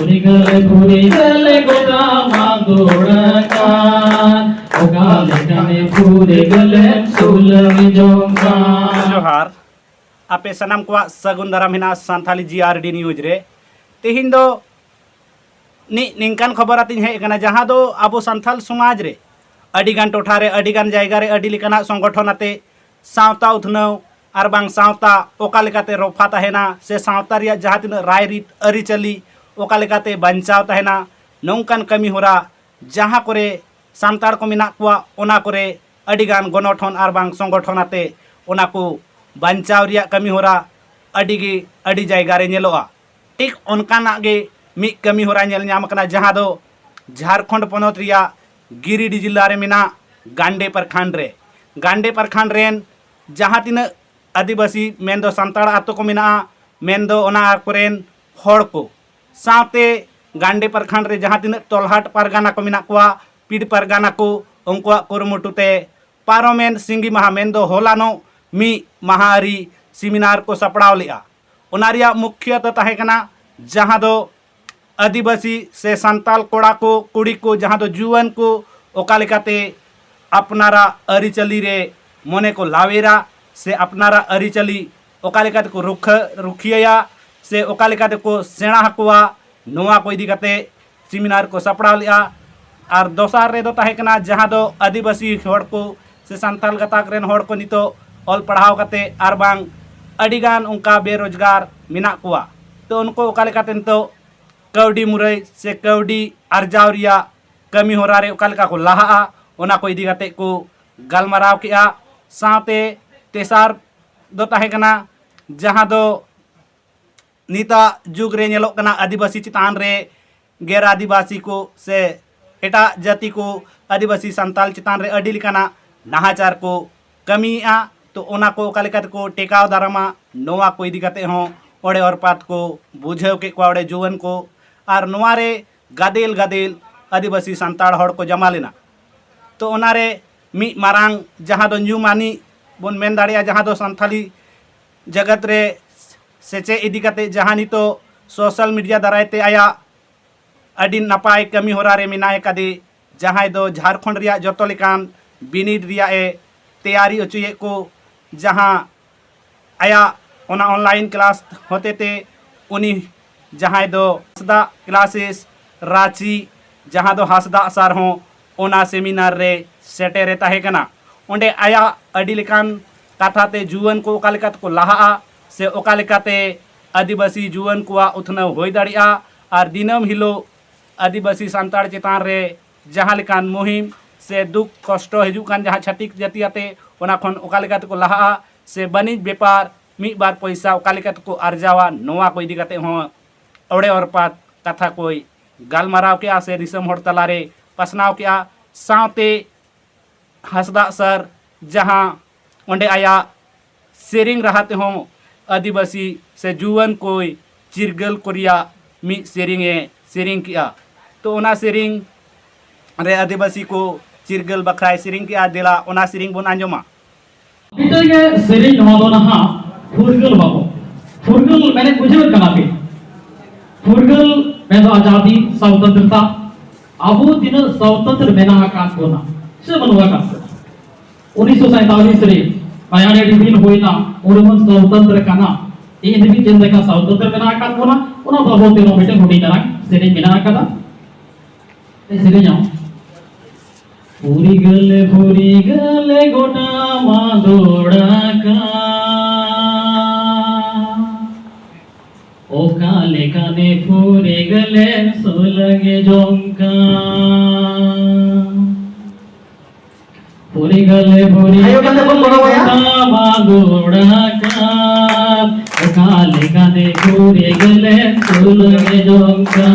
Puri gale goda madorakan Okale kane puri gale sulam jongkan जोहार आपे सनम को सगुन दाराम हिना सांथाली जीआरडी न्यूज रे तेहिन दो निंकान खबर आतिन है कना जहां दो आबो सांथाल समाज रे अडिगान टोठा रे अडिगान जायगा रे अडि लेकाना संगठन आते सावता उथनव आर बांग सावता ओका लेकाते रोफा तहेना से सावता रिया जहां तिन राय रीत अरिचली ओका लेकाते बंचाव तहेना नौकान कमी होरा जहां करे सांतार को मिना कुआ ओना करे अडिगान गणठन आर बांग संगठन आते ओना को बंचाव रिया कमी होरा अडिगी अडि जायगा रे नेलोआ ठीक ओनकाना गे मि कमी होरा नेल ᱧᱟᱢ कना जहां दो झारखंड पनोत रिया गिरिडीह जिला रे मिना गांडे प्रखंड रेन जहां तीन आदिवासी मेनदो सांताड़ आतो को मिना मेनदो ओना कोरेन होड़ को साथे गांडे प्रखंड रे जहां तीन तोलहाट परगाना को मिना कुआ पीड़ परगाना को उनकुआ कुरुमुटुते पारोमेन सिंगी महा मेनदो होलानो मी महारी सेमिनार को सपड़ाव लिया ओनारिया मुख्य तो तहे कना जहां दो आदिवासी से सांताल कोड़ा को कुड़ी को जहां दो जुवन को ओका लेकाते अपनारा अरिचली रे मोने को लावेरा से अपनारा अरिचली ओका लेकाते को रुखिया से ओका लेकाते को सेना हकुआ नोआ को इदी काते सेमिनार को सपड़ाव लिया और दोसार रे दो तहे कना जहां दो आदिवासी होड़ को से सांताल गताक रेन होड़ को नितो ऑल पढ़ाव काते आर बांग अडिगान उनका बेरोजगार मिना कुआ तो उनको ओका लेकाते नितो कौडी मुरई से कौडी आर्जाव रिया कमी होरा रे ओका लेका को लाहा ओना को इदी काते को गलमराव किया साथे तेसार दो तहे कना जहां दो नीता जुग रे नेलोक कना आदिवासी चितान रे गैर आदिवासी को से एटा जाति को आदिवासी सांताल चितान रे अडी लिकाना नाहाचार को कमीआ तो ओना को ओका लेकाते को टेकाव दारामा नोआ को इदी काते हो ओड़े और पात को बुझेव के को ओड़े जुवन को और नोआ रे गादेल गादेल आदिवासी सांताड़ होड़ को जमा लेना तो ओनारे मी मारांग जहां दो न्यूमानी बोन मेन दाड़िया जहां दो सांथाली जगत रे सेचे इदी काते जहां नितो सोशल मीडिया दारायते आया अडी नपाय कमी होरा रे मिनाय कदे जहां दो झारखंड रिया जतो लेकान बिनिड रिया ए तैयारी अचुये को जहां आया ओना ऑनलाइन क्लास होते ते उनी जहां दो हसदा क्लासेस रांची जहां दो हसदा सर हो ओना सेमिनार रे सेटेरे ताहे कना ओंडे आया अडी लेकान काथाते जुवन को ओका लेकात को लाहा से ओका लेकाते आदिवासी जुवन को उथना होई दाड़िया और दिनम हिलो आदिवासी सांताड़ चितान रे जहां लेकान मुहिम से दुख कष्ट हिजू कान जहां छटिक जातियाते ओना खन ओका लेकाते को लाहा से बनिज व्यापार मी बार पैसा ओका लेकाते को अर्जावा नोआ को इदी काते हो ओड़े और पात कथा कोई गालमाराव के से दिसम होड़ तलारे पसनाव के साथे हसदा सर जहां ओंडे आया सेरिंग रहते हो आदिवासी से जुवन कोई चिरगल कोरिया मी सेरिंग किया तो ओना सेरिंग रे आदिवासी को चिरगल बखराय सेरिंग किया दिला ओना सेरिंग बोन आंजमा इतगे सेरिंग नवा नहा फुरगल बाबो फुरगल मैंने बुझे कना पे फुरगल में आजादी स्वतंत्रता अबो दिन स्वतंत्र मेना का कोना से बनवा का 1947 रे मायाने दिन होइना उरमन स्वतंत्र कना ए दिन जंदे का स्वतंत्र मेना का कोना ओना बाबो दिनो बेटे होडी करा सेरिंग मेना का ए सेरिंग जाओ पूरी गले गोटा मादोड़ा का ओका लेकाने पूरी गले सोलगे जोंका पूरी गले गोटा मादोड़ा का ओका लेकाने पूरी गले सोलगे जोंका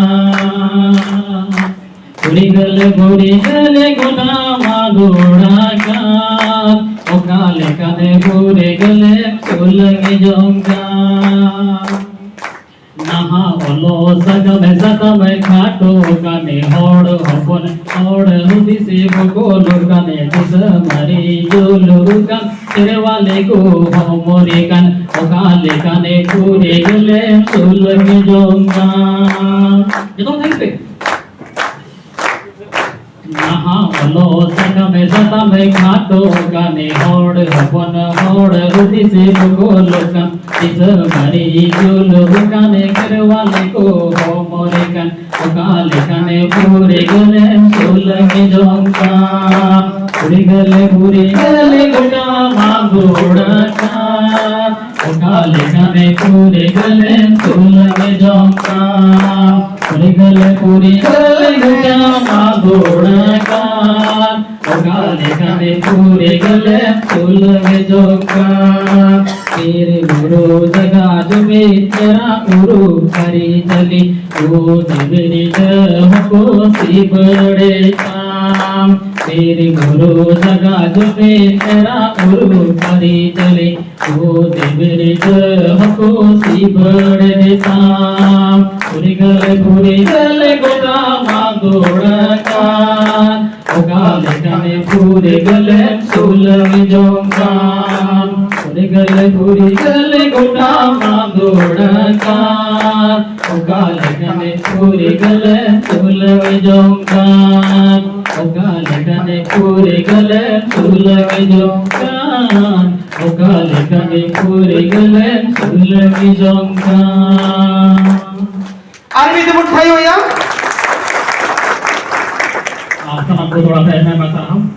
पूरी गले गोटा मादोड़ा का ओका लेकाने पूरी गले सोलगे जोंका नाहा ओलो सगम सतम खाटो काने होड़ हपन होड़ हुदी से बगोल काने दिस मरी जोलो कान तेरे वाले को हो मोरे कान ओकाले काने पूरे गले सुल में जोंगा ये तो थैंक यू नाहा ओलो सगम सतम खाटो काने होड़ हपन होड़ हुदी से बगोल कान दिस मरी जोलो काने तेरे वाले को हो मोरे कान ओकाले काने पूरे गले सुल में जोंगा पूरे गले गोटा मागोड़ा कान ओकाले काने पूरे गले सुल में जोंगा पूरे गले गोटा मागोड़ा कान ओकाले काने पूरे गले सुल में जोंगा तेरे गुरु जगा जो तेरा गुरु करी चली वो देवरी हमको सी बड़े काम तेरे गुरु जगा जो तेरा गुरु करी चली वो देवरी हमको सी बड़े काम पूरे गले गोटा मागोड़ा कान ओकाले काने पूरे गले सुल में जोंगा पूरे गले गोटा मागोड़ा कान ओकाले काने पूरे गले सुल में जोंगा ओकाले काने पूरे गले सुल में जोंगा ओकाले काने पूरे गले सुल में जोंगा आर्मी तो उठाई हो या आप सबको थोड़ा सा मैं बता रहा हूँ